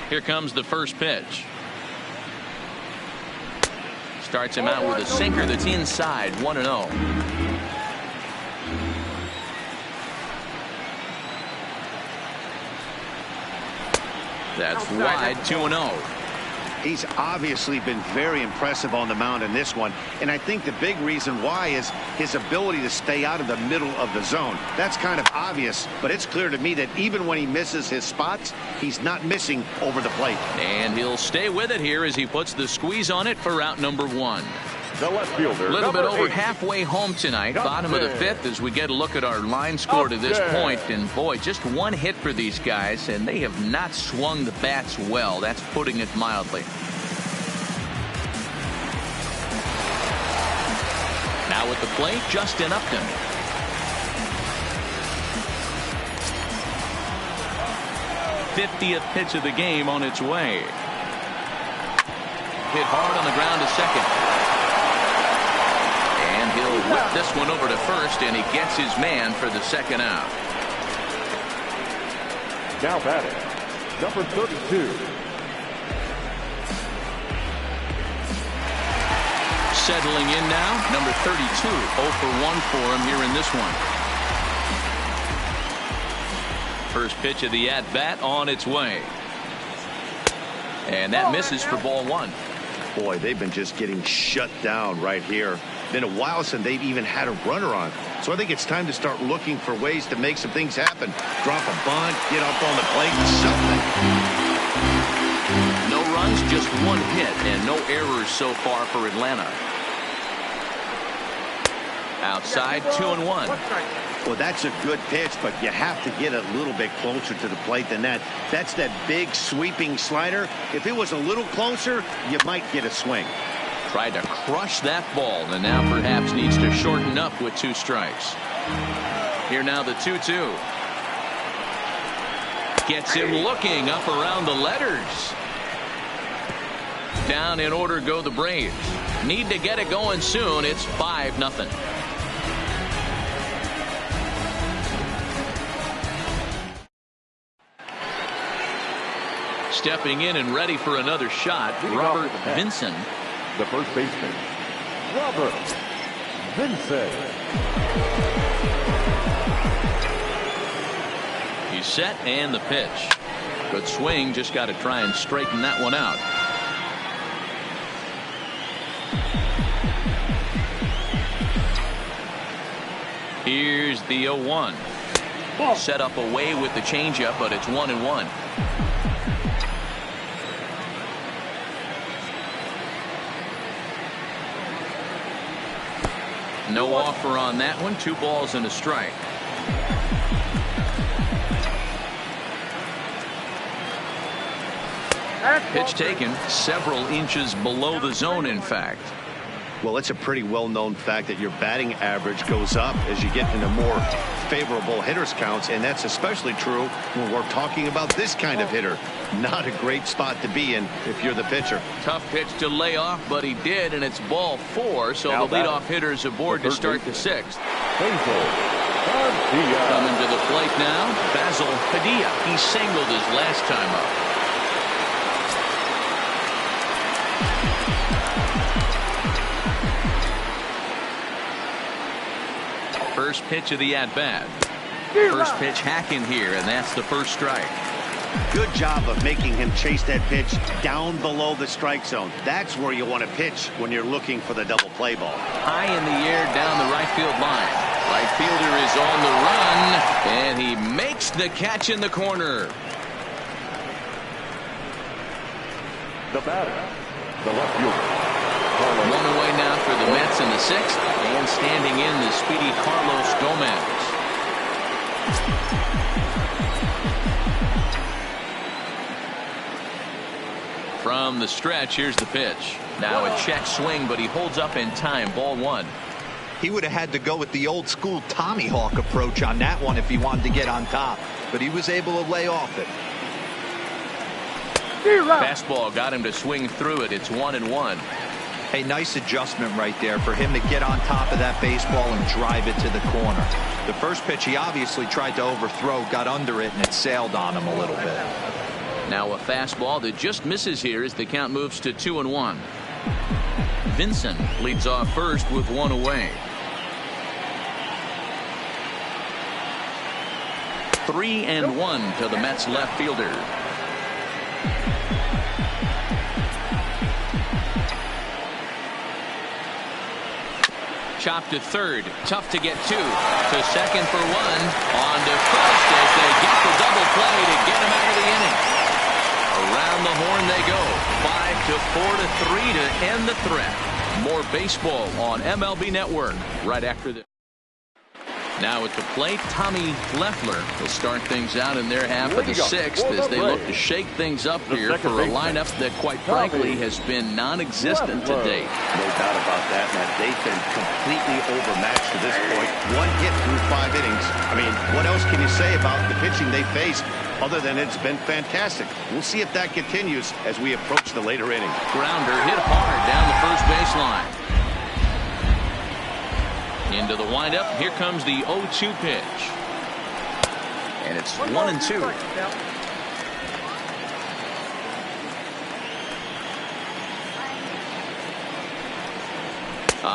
Here comes the first pitch. Starts him out with a sinker that's inside, 1-0. That's wide, 2-0. He's obviously been very impressive on the mound in this one, and I think the big reason why is his ability to stay out of the middle of the zone. That's kind of obvious, but it's clear to me that even when he misses his spots, he's not missing over the plate. And he'll stay with it here as he puts the squeeze on it for out number 1. The left fielder, a little bit over 8. halfway home tonight, bottom of the 5th, as we get a look at our line score to this point. And boy, just one hit for these guys, and they have not swung the bats well. That's putting it mildly. Now at the plate, Justin Upton. '50th pitch of the game on its way. Hit hard on the ground to second. He'll whip this one over to first, and he gets his man for the second out. Now batting, number 32. Settling in now, number 32. 0 for 1 for him here in this one. First pitch of the at-bat on its way. And that misses for ball 1. Boy, they've been just getting shut down right here. Been a while since they've even had a runner on. So I think it's time to start looking for ways to make some things happen. Drop a bunt, get up on the plate, something. No runs, just one hit, and no errors so far for Atlanta. Outside, 2-1. Well, that's a good pitch, but you have to get a little bit closer to the plate than that. That's that big sweeping slider. If it was a little closer, you might get a swing. Tried to crush that ball, and now perhaps needs to shorten up with 2 strikes. Here now the 2-2. Gets him looking up around the letters. Down in order go the Braves. Need to get it going soon. It's 5-0. Stepping in and ready for another shot, Robert Vinson. The first baseman, Robert Vinson. He's set, and the pitch. Good swing, just got to try and straighten that one out. Here's the 0-1. Set up away with the changeup, but it's 1-1. No offer on that one. 2 balls and a strike. Pitch taken several inches below the zone, in fact. Well, it's a pretty well-known fact that your batting average goes up as you get into more favorable hitters counts, and that's especially true when we're talking about this kind of hitter. Not a great spot to be in if you're the pitcher. Tough pitch to lay off, but he did, and it's ball 4, so now the leadoff hitter's aboard to start the 6th. Coming to the plate now, Basil Padilla. He singled his last time up. First pitch of the at-bat. First pitch hacking here, and that's the first strike. Good job of making him chase that pitch down below the strike zone. That's where you want to pitch when you're looking for the double play ball. High in the air down the right field line. Right fielder is on the run, and he makes the catch in the corner. The batter, the left fielder. One away now for the Mets in the 6th, and standing in the speedy Carlos Gomez. From the stretch, here's the pitch. Now a check swing, but he holds up in time. Ball 1. He would have had to go with the old school Tommy Hawk approach on that one if he wanted to get on top, but he was able to lay off it. Fastball got him to swing through it. It's 1-1. A nice adjustment right there for him to get on top of that baseball and drive it to the corner. The first pitch he obviously tried to overthrow, got under it, and it sailed on him a little bit. Now a fastball that just misses here as the count moves to 2-1. Vincent leads off first with one away. 3-1 to the Mets left fielder. Chopped to third. Tough to get to. To second for one. On to first as they get the double play to get him out of the inning. Around the horn they go. 5-4-3 to end the threat. More baseball on MLB Network right after this. Now at the plate, Tommy Leffler will start things out in their half of the sixth as they look to shake things up here for a lineup that, quite frankly, has been non-existent to date. No doubt about that, man. They've been completely overmatched to this point. One hit through 5 innings. I mean, what else can you say about the pitching they faced other than it's been fantastic? We'll see if that continues as we approach the later innings. Grounder hit hard down the first baseline. Into the windup. Here comes the 0-2 pitch. And it's 1-2.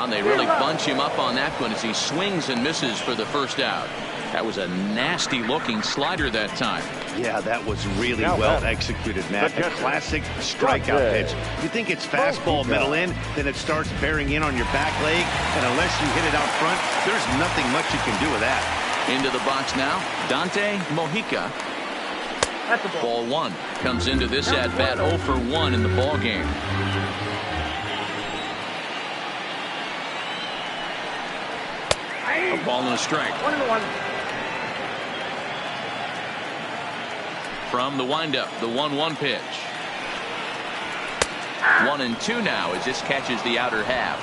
They really bunch him up on that one as he swings and misses for the first out. That was a nasty looking slider that time. Yeah, that was really well executed, Matt. A classic strikeout pitch. You think it's fastball middle in, then it starts bearing in on your back leg, and unless you hit it out front, there's nothing much you can do with that. Into the box now, Dante Mojica. Ball one. Comes into this at bat 0 for 1 in the ball game. A ball and a strike. 1-1. From the windup, the 1-1 pitch. 1-2 now as this catches the outer half.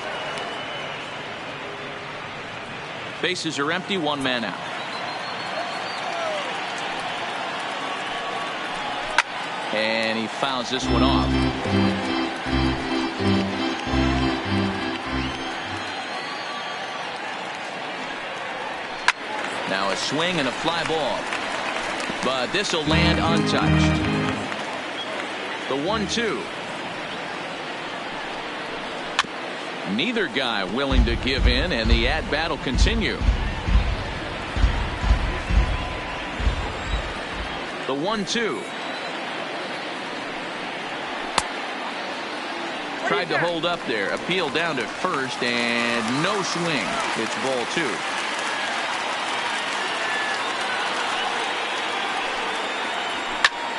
Bases are empty, 1 man out. And he fouls this one off. Now a swing and a fly ball. But this will land untouched. The 1-2. Neither guy willing to give in, and the at-bat will continue. The 1-2. Tried to hold up there. Appeal down to first, and no swing. It's ball 2.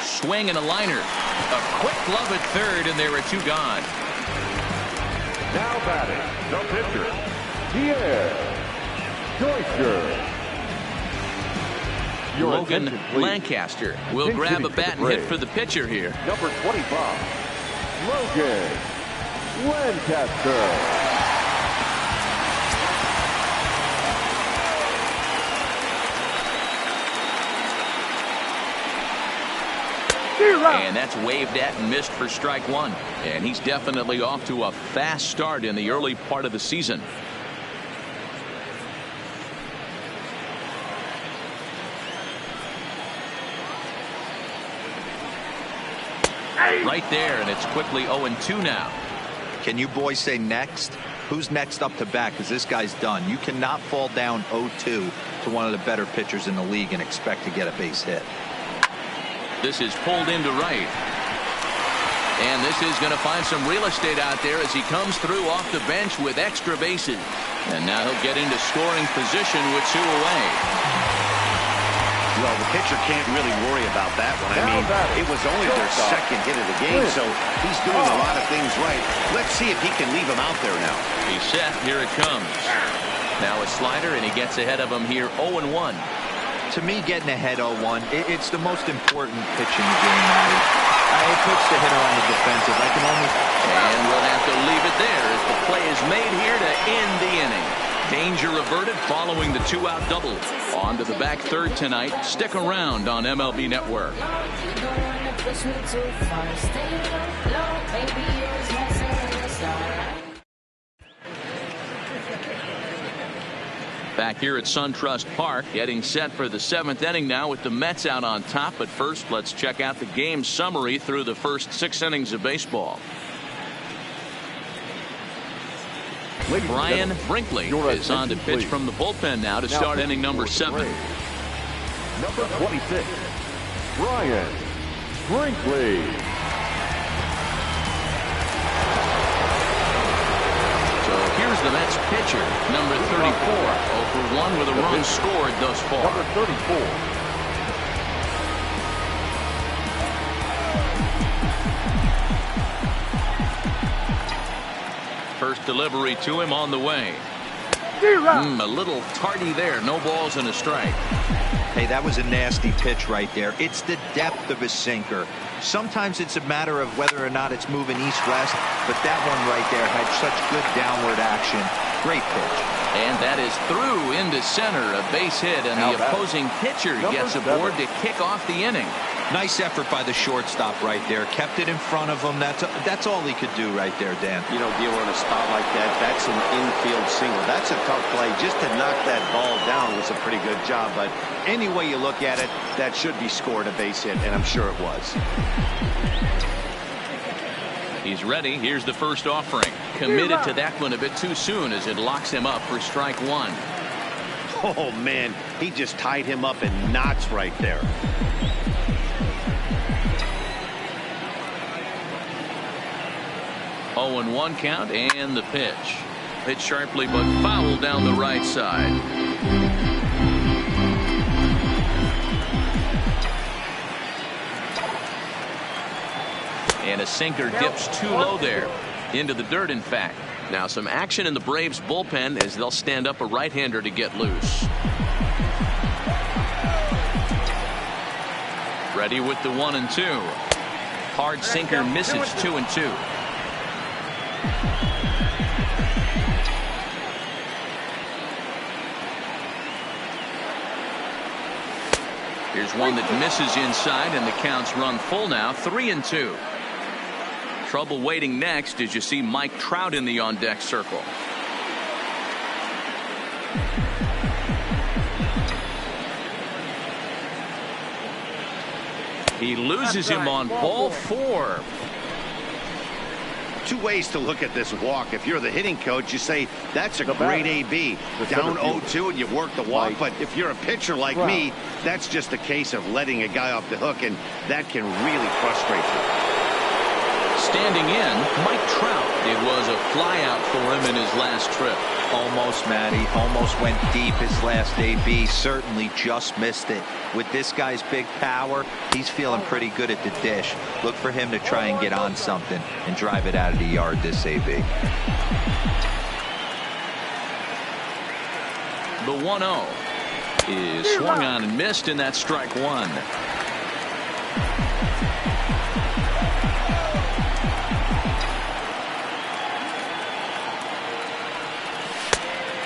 Swing and a liner. A quick glove at third, and there are 2 gone. Now batting, the pitcher, Pierre Doister. Logan Lancaster will grab a bat and hit for the pitcher here. Number 25, Logan Lancaster. And that's waved at and missed for strike 1. And he's definitely off to a fast start in the early part of the season. Right there, and it's quickly 0-2 now. Can you boys say next? Who's next up to bat? Because this guy's done. You cannot fall down 0-2 to one of the better pitchers in the league and expect to get a base hit. This is pulled into right. And this is going to find some real estate out there as he comes through off the bench with extra bases. And now he'll get into scoring position with 2 away. Well, the pitcher can't really worry about that one. I mean, it was only their second hit of the game, so he's doing a lot of things right. Let's see if he can leave him out there now. He's set. Here it comes. Now a slider, and he gets ahead of him here 0-1. To me, getting ahead 0-1, it's the most important pitch in the game. It puts the hitter on the defensive. I can only... And we'll have to leave it there as the play is made here to end the inning. Danger averted following the 2-out double. On to the back third tonight. Stick around on MLB Network. Back here at SunTrust Park, getting set for the 7th inning now with the Mets out on top. But first, let's check out the game summary through the first 6 innings of baseball. Brian Brinkley is on to pitch from the bullpen now to start inning number 7. Number 26, Brian Brinkley. Here's the Mets pitcher, number 34, 0 for 1 with a run scored thus far. Number 34. First delivery to him on the way. A little tardy there. No balls and a strike. Hey, that was a nasty pitch right there. It's the depth of his sinker. Sometimes it's a matter of whether or not it's moving east-west, but that one right there had such good downward action. Great pitch. And that is through into center, a base hit, and the opposing pitcher gets aboard to kick off the inning. Nice effort by the shortstop right there. Kept it in front of him. That's all he could do right there, Dan. You know, dealer in a spot like that, that's an infield single. That's a tough play. Just to knock that ball down was a pretty good job. But any way you look at it, that should be scored a base hit, and I'm sure it was. He's ready. Here's the first offering. Committed to that one a bit too soon as it locks him up for strike 1. Oh, man, he just tied him up in knots right there. Oh, and 1 count, and the pitch. Hit sharply but foul down the right side. And a sinker dips too low there. Into the dirt, in fact. Now some action in the Braves bullpen as they'll stand up a right-hander to get loose. Ready with the 1-2. Hard sinker misses 2-2. Here's one that misses inside, and the count's run full now, 3-2. Trouble waiting next as you see Mike Trout in the on-deck circle. He loses him on ball 4. Two ways to look at this walk. If you're the hitting coach, you say that's a great AB. Down 0-2 and you work the walk. But if you're a pitcher like me, that's just a case of letting a guy off the hook, and that can really frustrate you. Standing in, Mike Trout. It was a flyout for him in his last trip. Almost, Matty. Almost went deep his last AB. Certainly just missed it. With this guy's big power, he's feeling pretty good at the dish. Look for him to try and get on something and drive it out of the yard this AB. The 1-0 is swung on and missed, and that's strike 1.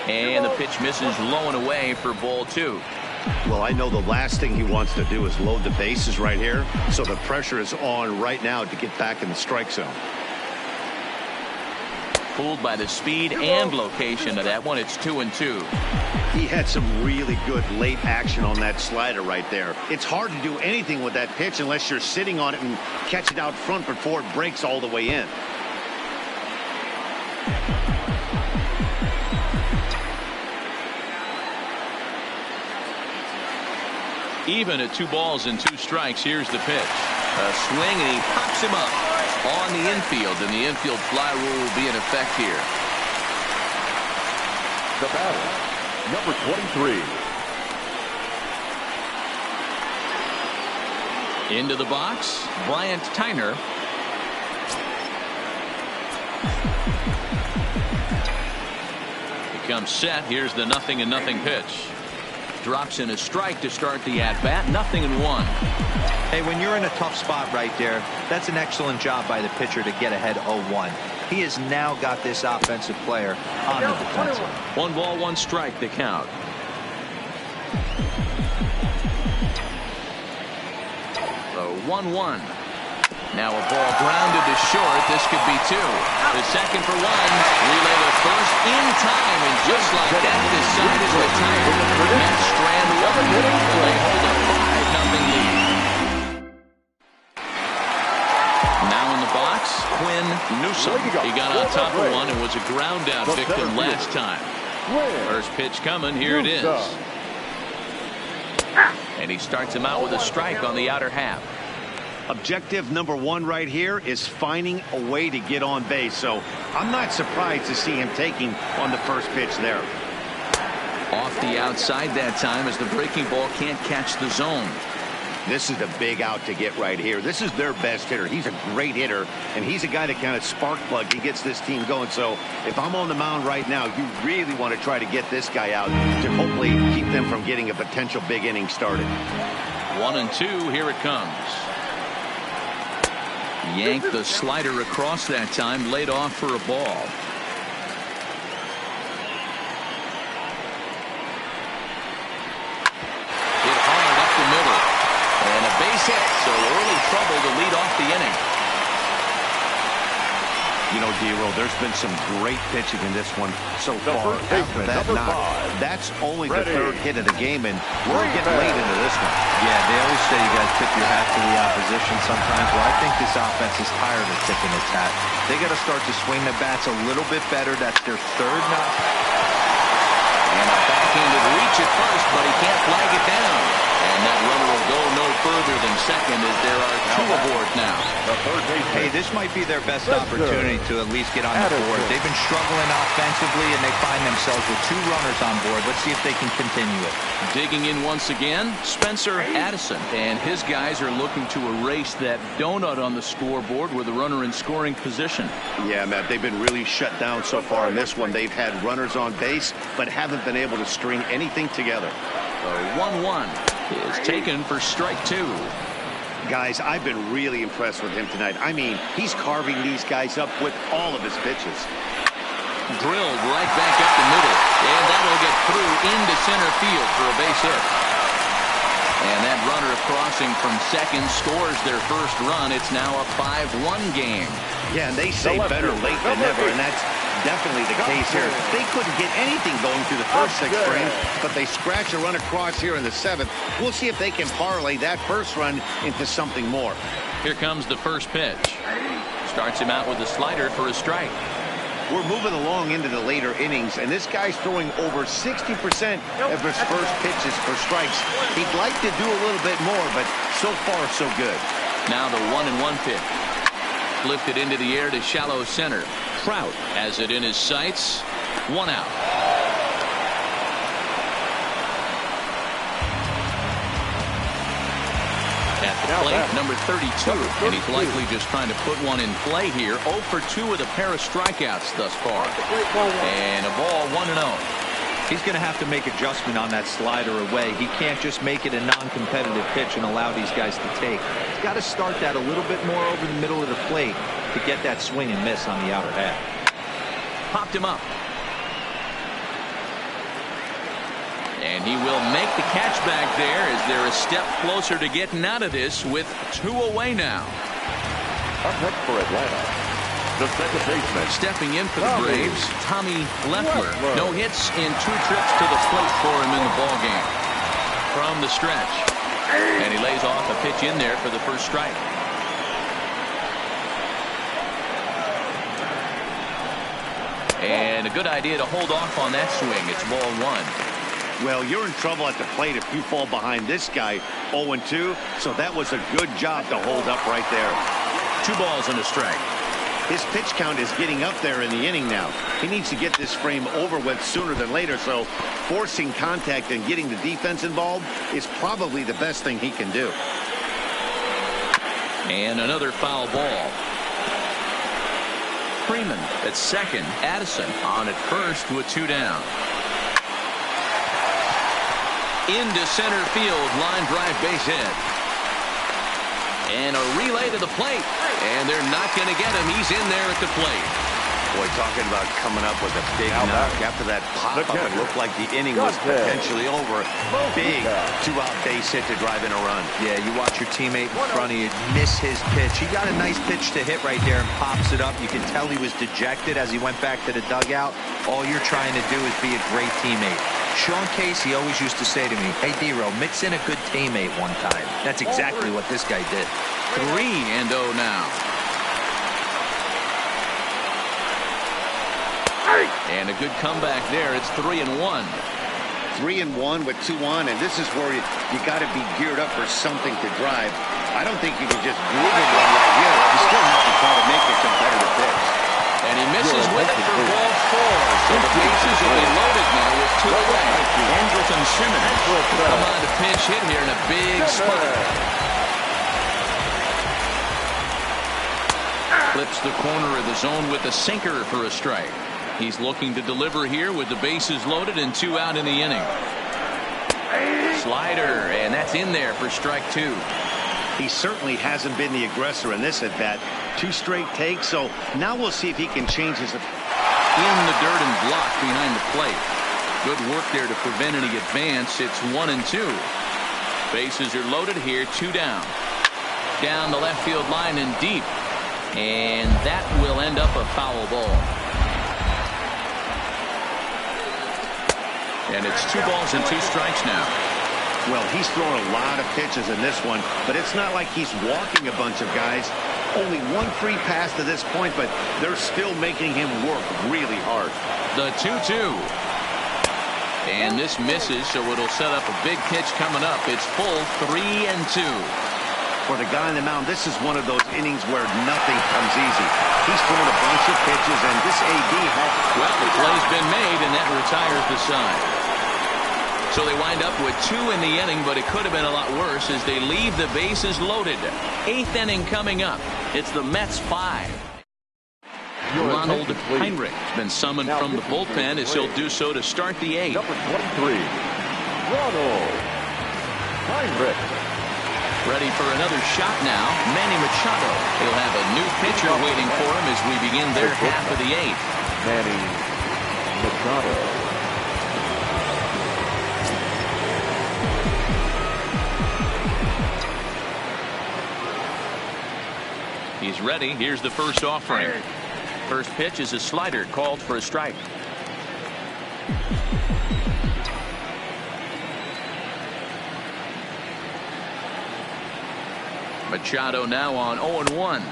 And the pitch misses low and away for ball 2. Well, I know the last thing he wants to do is load the bases right here. So the pressure is on right now to get back in the strike zone. Fooled by the speed and location of that one. It's 2-2. He had some really good late action on that slider right there. It's hard to do anything with that pitch unless you're sitting on it and catch it out front before it breaks all the way in. Even at 2 balls and 2 strikes. Here's the pitch. A swing, and he pops him up on the infield, and the infield fly rule will be in effect here. The batter, number 23. Into the box, Bryant Tyner. He comes set. Here's the 0-0 pitch. Drops in a strike to start the at-bat. 0-1. Hey, when you're in a tough spot right there, that's an excellent job by the pitcher to get ahead 0-1. He has now got this offensive player on the defensive. 1 ball, 1 strike, the count. The 1-1. Now a ball grounded to short. This could be two. The second for one. Relay to first in time, and just like that, this side is retired. Mets strand one. They hold a 5-0 lead. Now in the box, Quinn Newsom. He got on top of one and was a ground out victim last time. First pitch coming. Here it is. And he starts him out with a strike on the outer half. Objective number one right here is finding a way to get on base. So I'm not surprised to see him taking on the first pitch there. Off the outside that time as the breaking ball can't catch the zone. This is a big out to get right here. This is their best hitter. He's a great hitter, and he's a guy that kind of spark plug. He gets this team going. So if I'm on the mound right now, you really want to try to get this guy out to hopefully keep them from getting a potential big inning started. 1-2. Here it comes. Yanked the slider across that time, laid off for a ball. Hit hard up the middle. And a base hit, so early trouble to lead off the inning. You know, D-Roll, there's been some great pitching in this one so far. After that knock, that's only the third hit of the game, and we're getting late into this one. Yeah, they always say you got to tip your hat to the opposition sometimes. Well, I think this offense is tired of tipping its hat. They got to start to swing the bats a little bit better. That's their third knock. And a backhanded reach at first, but he can't flag it down. And that runner will go no further than second as there are two aboard now. Hey, this might be their best opportunity to at least get on the board. They've been struggling offensively, and they find themselves with two runners on board. Let's see if they can continue it. Digging in once again, Spencer Addison. And his guys are looking to erase that donut on the scoreboard with a runner in scoring position. Yeah, Matt, they've been really shut down so far in this one. They've had runners on base, but haven't been able to string anything together. The 1-1 is taken for strike two. Guys, I've been really impressed with him tonight. I mean, he's carving these guys up with all of his pitches. Drilled right back up the middle, and that'll get through into center field for a base hit. And that runner crossing from second scores their first run. It's now a 5-1 game. Yeah, and they say better late than never, and that's definitely the case here. They couldn't get anything going through the first 6 frames, but they scratch a run across here in the 7th. We'll see if they can parlay that first run into something more. Here comes the first pitch. Starts him out with a slider for a strike. We're moving along into the later innings, and this guy's throwing over 60% of his first pitches for strikes. He'd like to do a little bit more, but so far, so good. Now the 1-1 pitch. Lifted into the air to shallow center. Trout has it in his sights. 1 out. At the plate, number 32, and he's likely just trying to put one in play here. 0 for 2 with a pair of strikeouts thus far. And a ball 1-0. He's going to have to make adjustment on that slider away. He can't just make it a non-competitive pitch and allow these guys to take. He's got to start that a little bit more over the middle of the plate to get that swing and miss on the outer half. Popped him up. And he will make the catch back there as they're a step closer to getting out of this with 2 away now. Up next for Atlanta, the second baseman. Stepping in for the Braves, Tommy Leffler. No hits in 2 trips to the plate for him in the ballgame. From the stretch. And he lays off a pitch in there for the first strike. And a good idea to hold off on that swing. It's ball 1. Well, you're in trouble at the plate if you fall behind this guy 0-2. So that was a good job to hold up right there. 2 balls and a strike. His pitch count is getting up there in the inning now. He needs to get this frame over with sooner than later. So forcing contact and getting the defense involved is probably the best thing he can do. And another foul ball. Freeman at second. Addison on at first with 2 down. Into center field. Line drive base hit. And a relay to the plate. And they're not going to get him. He's in there at the plate. Boy, talking about coming up with a big knock. After that pop-up, it looked like the inning was potentially over. Big two-out base hit to drive in a run. Yeah, you watch your teammate in front of you miss his pitch. He got a nice pitch to hit right there and pops it up. You can tell he was dejected as he went back to the dugout. All you're trying to do is be a great teammate. Sean Casey always used to say to me, hey, D-Row, mix in a good teammate one time. That's exactly what this guy did. 3-0 now. And a good comeback there. It's 3-1. 3-1 with 2 on, and this is where you got to be geared up for something to drive. I don't think you can just groove it one right here. You still have to try to make a competitive pitch. And he misses with it for ball 4. So the bases will be loaded now with 2 away. Andrelton Simmons will come on to pinch hit here in a big spot. Flips the corner of the zone with a sinker for a strike. He's looking to deliver here with the bases loaded and 2 out in the inning. Slider, and that's in there for strike 2. He certainly hasn't been the aggressor in this at bat. 2 straight takes, so now we'll see if he can change his. In the dirt and blocked behind the plate. Good work there to prevent any advance. It's 1-2. Bases are loaded here, 2 down. Down the left field line and deep. And that will end up a foul ball. And it's 2 balls and 2 strikes now. Well, he's thrown a lot of pitches in this one, but it's not like he's walking a bunch of guys. Only 1 free pass to this point, but they're still making him work really hard. The 2-2. And this misses, so it'll set up a big pitch coming up. It's full 3-2. For the guy on the mound, this is one of those innings where nothing comes easy. He's thrown a bunch of pitches, and this AB has. Well, the play's been made, and that retires the side. So they wind up with 2 in the inning, but it could have been a lot worse as they leave the bases loaded. 8th inning coming up. It's the Mets 5. Ronald Heinrich has been summoned from the bullpen as he'll do so to start the 8th. Number 23, Ronald Heinrich. Ready for another shot now. Manny Machado. He'll have a new pitcher waiting for him as we begin their half of the 8th. Manny Machado. He's ready. Here's the first offering. First pitch is a slider called for a strike. Machado now on 0-1.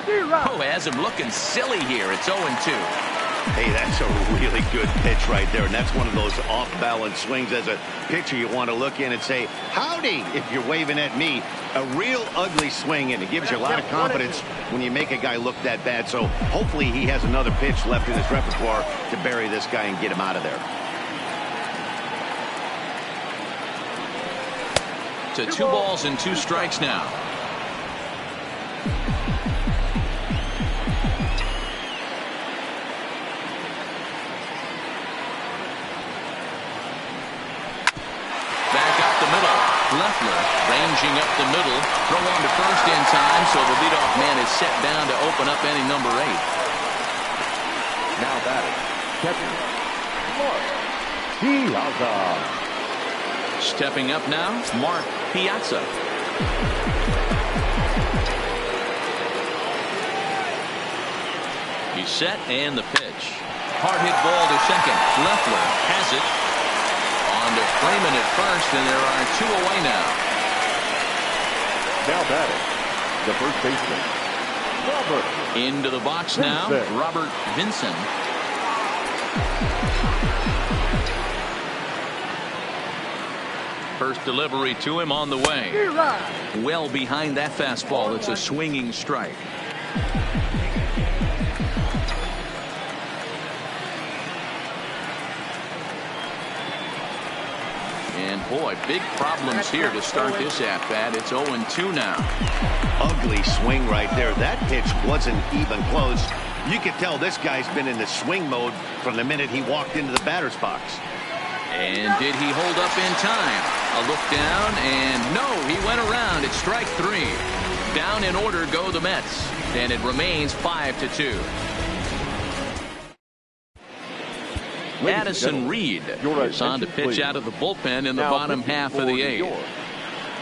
Oh, has him looking silly here. It's 0-2. Hey, that's a really good pitch right there, and that's one of those off-balance swings. As a pitcher, you want to look in and say, howdy, if you're waving at me. A real ugly swing, and it gives you a lot of confidence when you make a guy look that bad. So hopefully he has another pitch left in his repertoire to bury this guy and get him out of there. To 2 balls and 2 strikes now. Leffler ranging up the middle. Throw on to first in time, so the leadoff man is set down to open up inning number 8. Now batting, catcher, Mark Piazza. Stepping up now, Mark Piazza. He's set, and the pitch. Hard hit ball to second. Leffler has it. On to Freeman at first, and there are 2 away now. Now batting, the first baseman, Robert. Into the box now, Robert Vinson. First delivery to him on the way. Well behind that fastball. It's a swinging strike. And boy, big problems here to start this at-bat. It's 0-2 now. Ugly swing right there. That pitch wasn't even close. You could tell this guy's been in the swing mode from the minute he walked into the batter's box. And did he hold up in time? A look down, and no, he went around. It's strike 3. Down in order go the Mets, and it remains 5-2. Addison Reed is on to pitch out of the bullpen in the bottom half of the eighth.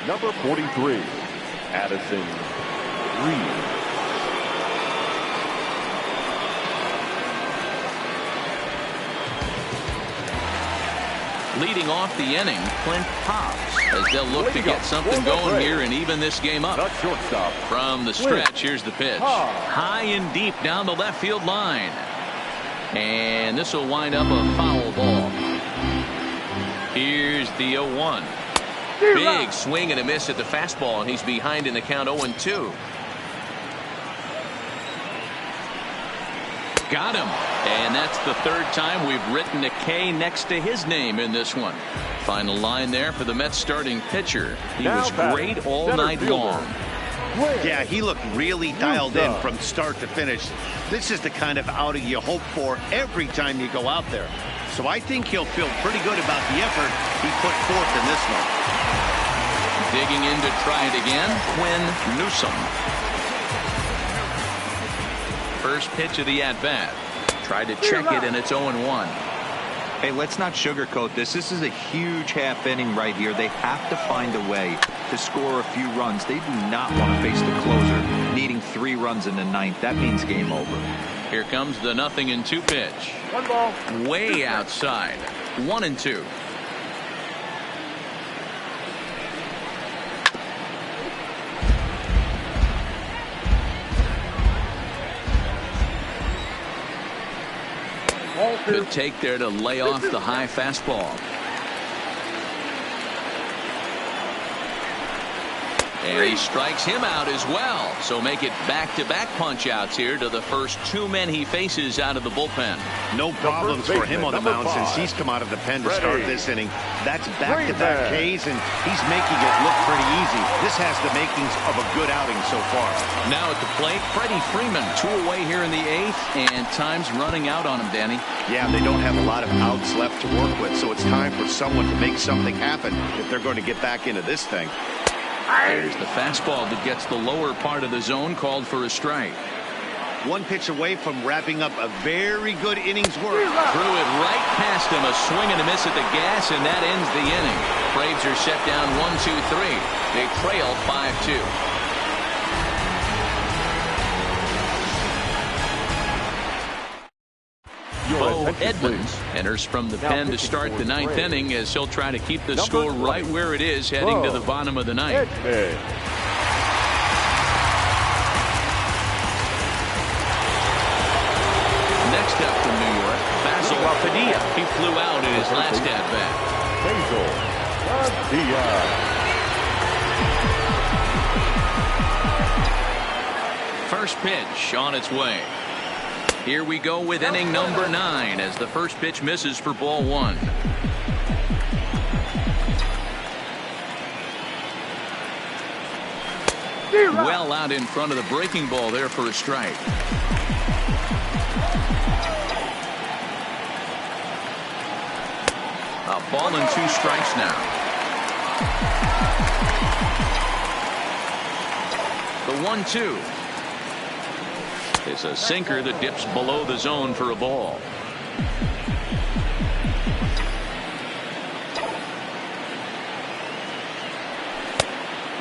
Number 43, Addison Reed. Leading off the inning, Clint Hobbs, as they'll look to get something going here and even this game up. From the stretch, here's the pitch. High and deep down the left field line. And this will wind up a foul ball. Here's the 0-1. Big swing and a miss at the fastball, and he's behind in the count 0-2. Got him. And that's the third time we've written a K next to his name in this one. Final line there for the Mets starting pitcher. He was great all night long. Yeah, he looked really dialed in from start to finish. This is the kind of outing you hope for every time you go out there. So I think he'll feel pretty good about the effort he put forth in this one. Digging in to try it again, Quinn Newsom. First pitch of the at-bat. Tried to check it, and it's 0-1. Hey, let's not sugarcoat this. This is a huge half inning right here. They have to find a way to score a few runs. They do not want to face the closer needing 3 runs in the ninth. That means game over. Here comes the 0-2 pitch. 1 ball. Way outside. 1-2. Good take there to lay off the high fastball. And he strikes him out as well. So make it back-to-back punch-outs here to the first 2 men he faces out of the bullpen. No problems for him on the mound since he's come out of the pen to start this inning. That's back-to-back Ks, and he's making it look pretty easy. This has the makings of a good outing so far. Now at the plate, Freddie Freeman, 2 away here in the 8th, and time's running out on him, Danny. Yeah, they don't have a lot of outs left to work with, so it's time for someone to make something happen if they're going to get back into this thing. There's the fastball that gets the lower part of the zone, called for a strike. 1 pitch away from wrapping up a very good inning's work. Threw it right past him, a swing and a miss at the gas, and that ends the inning. Braves are set down 1-2-3. They trail 5-2. Bo Edmonds enters from the pen to start the 9th inning, as he'll try to keep the score right where it is heading to the bottom of the 9th. Next up from New York, Basil Padilla. He flew out in his last at-bat. First pitch on its way. Here we go with inning number 9 as the first pitch misses for ball 1. Well out in front of the breaking ball there for a strike. A ball and 2 strikes now. The 1-2. It's a sinker that dips below the zone for a ball.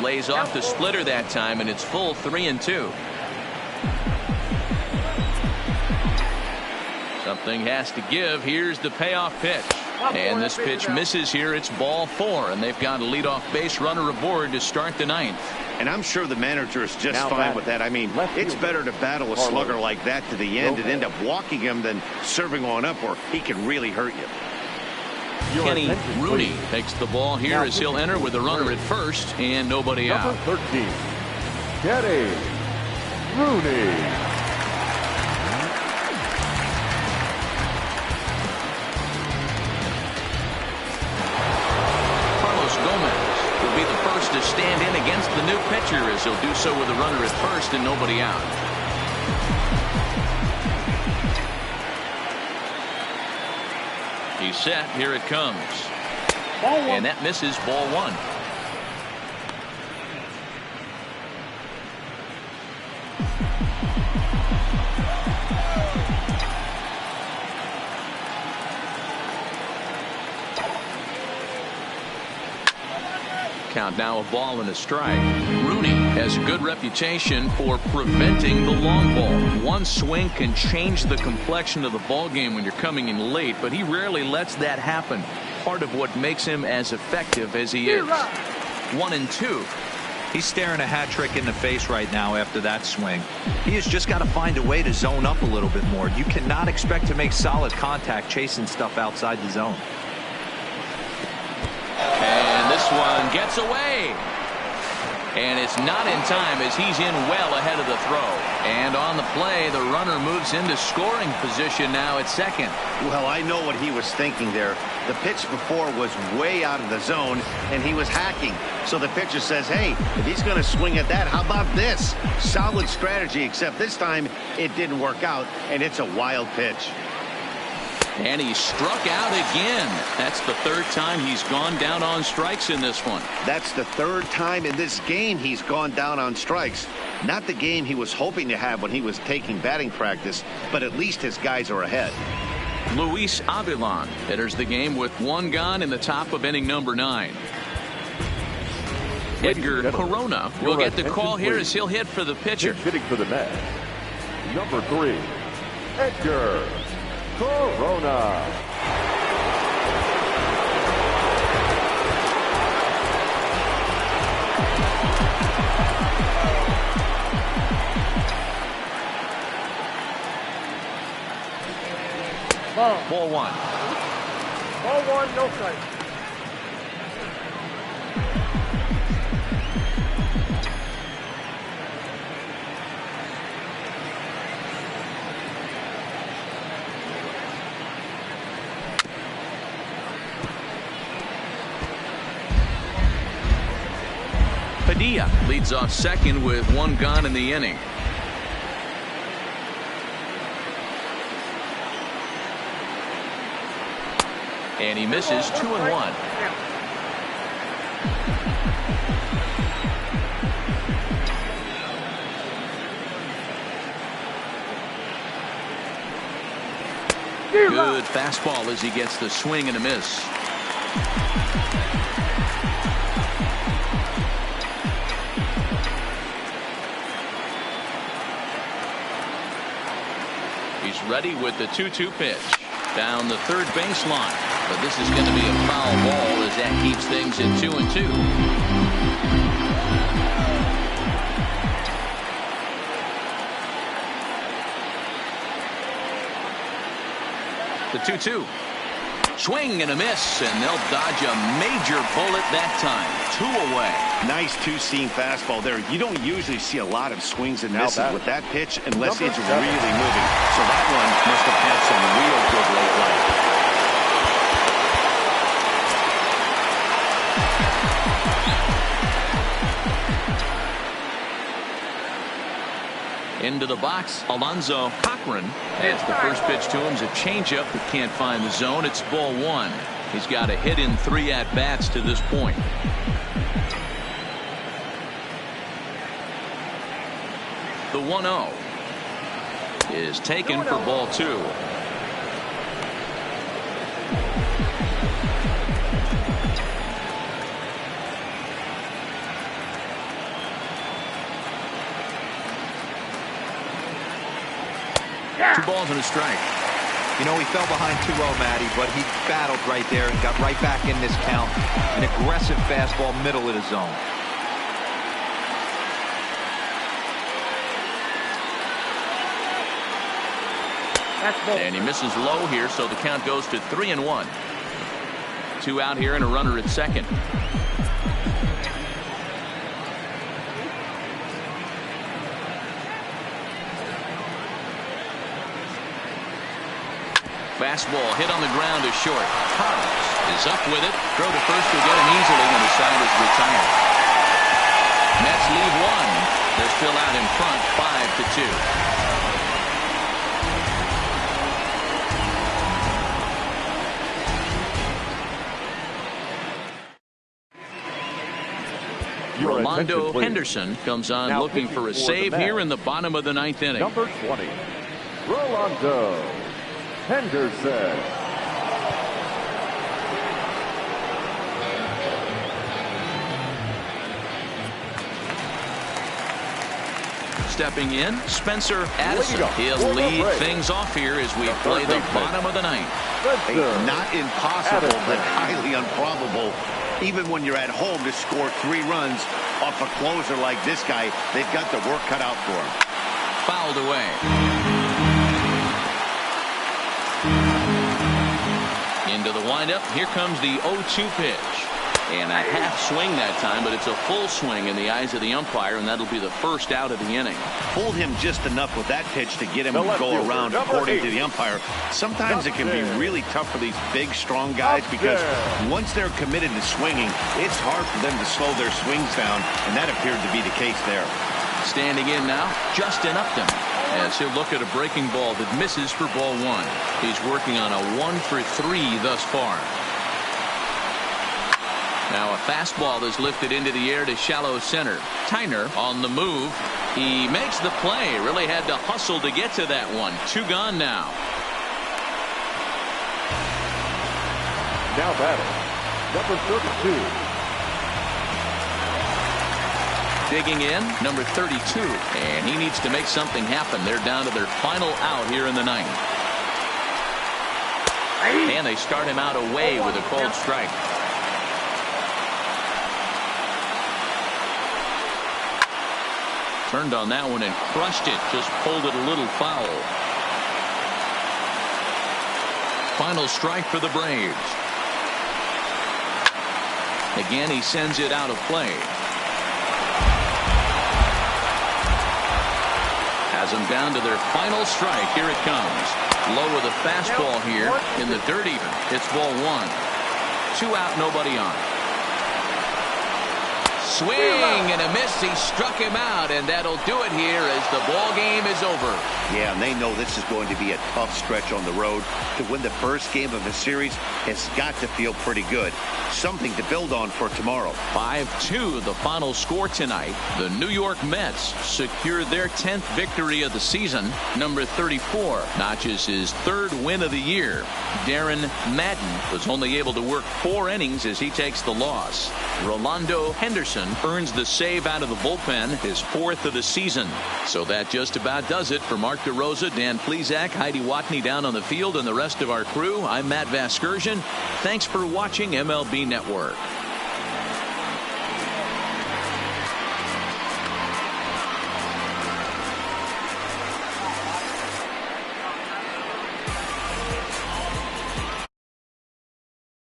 Lays off the splitter that time, and it's full 3-2. Something has to give. Here's the payoff pitch. And this pitch misses here. It's ball 4, and they've got a leadoff base runner aboard to start the 9th. And I'm sure the manager is just fine with that. I mean, it's better to battle a slugger like that to the end and end up walking him than serving on up where he can really hurt you. Kenny Rooney takes the ball here as he'll enter with a runner at first and nobody out. Number 13, Kenny Rooney. To stand in against the new pitcher, as he'll do so with a runner at first and nobody out. He's set. Here it comes. And that misses ball 1. count now, a ball and a strike. Rooney has a good reputation for preventing the long ball. One swing can change the complexion of the ball game when you're coming in late, but he rarely lets that happen. Part of what makes him as effective as he is. 1-2. He's staring a hat trick in the face right now after that swing. He has just got to find a way to zone up a little bit more. You cannot expect to make solid contact chasing stuff outside the zone. And this one gets away. And it's not in time as he's in well ahead of the throw. And on the play, the runner moves into scoring position now at second. Well, I know what he was thinking there. The pitch before was way out of the zone, and he was hacking. So the pitcher says, hey, if he's going to swing at that, how about this? Solid strategy, except this time it didn't work out, and it's a wild pitch. And he struck out again. That's the third time he's gone down on strikes in this one. That's the third time in this game he's gone down on strikes. Not the game he was hoping to have when he was taking batting practice, but at least his guys are ahead. Luis Avilan enters the game with one gone in the top of inning number 9. Edgar Corona will get the call here as he'll hit for the pitcher. Hitting for the Mets, number 3, Edgar Corona. Ball 1. Ball 1, no strike. Padilla leads off second with one gone in the inning. And he misses 2-1. Good fastball as he gets the swing and a miss. He's ready with the 2-2 pitch. Down the third baseline. But this is going to be a foul ball as that keeps things at 2-2. The 2-2. Swing and a miss, and they'll dodge a major bullet that time. 2 away. Nice two-seam fastball there. You don't usually see a lot of swings and misses with that pitch unless it's really moving. So that one must have had some real good late life. Into the box, Alonzo Cochran. As the first pitch to him is a changeup that can't find the zone. It's ball 1. He's got a hit in 3 at-bats to this point. The 1-0 is taken for ball 2. Two balls and a strike. You know, he fell behind 2-0, Matty, but he battled right there and got right back in this count. An aggressive fastball, middle of the zone. And he misses low here, so the count goes to 3-1. 2 out here and a runner at second. Fastball hit on the ground to short. Carlos is up with it. Throw to first will get him easily when the side is retired. Mets lead 1. They're still out in front 5-2. Rolando Henderson comes on now looking for a save here in the bottom of the 9th inning. Number 20, Rolando Henderson. stepping in, Spencer Addison. He'll lead things off here as we play the bottom of the ninth. Not impossible, but highly improbable. Even when you're at home to score 3 runs off a closer like this guy, they've got the work cut out for him. Fouled away. Into the windup. Here comes the 0-2 pitch. And a half swing that time, but it's a full swing in the eyes of the umpire, and that'll be the first out of the inning. Pulled him just enough with that pitch to get him to go around, according to the umpire. Sometimes it can be really tough for these big, strong guys because once they're committed to swinging, it's hard for them to slow their swings down, and that appeared to be the case there. Standing in now, Justin Upton, as he'll look at a breaking ball that misses for ball 1. He's working on a 1-for-3 thus far. Now a fastball is lifted into the air to shallow center. Tyner on the move. He makes the play. Really had to hustle to get to that one. 2 gone now. Now batting, number 32. Digging in, number 32. And he needs to make something happen. They're down to their final out here in the ninth. And they start him out away with a called strike. Turned on that one and crushed it. Just pulled it a little foul. Final strike for the Braves. Again, he sends it out of play. Has them down to their final strike. Here it comes. Low with a fastball here in the dirt even. It's ball 1. 2 out, nobody on. Swing and a miss. He struck him out, and that'll do it here as the ball game is over. Yeah, and they know this is going to be a tough stretch on the road. To win the first game of the series has got to feel pretty good. Something to build on for tomorrow. 5-2 the final score tonight. The New York Mets secured their 10th victory of the season. Number 34 notches his 3rd win of the year. Darren Madden was only able to work 4 innings as he takes the loss. Rolando Henderson earns the save out of the bullpen, his 4th of the season. So that just about does it for Mark DeRosa, Dan Plesac, Heidi Watney down on the field, and the rest of our crew. I'm Matt Vasgersian. Thanks for watching MLB Network.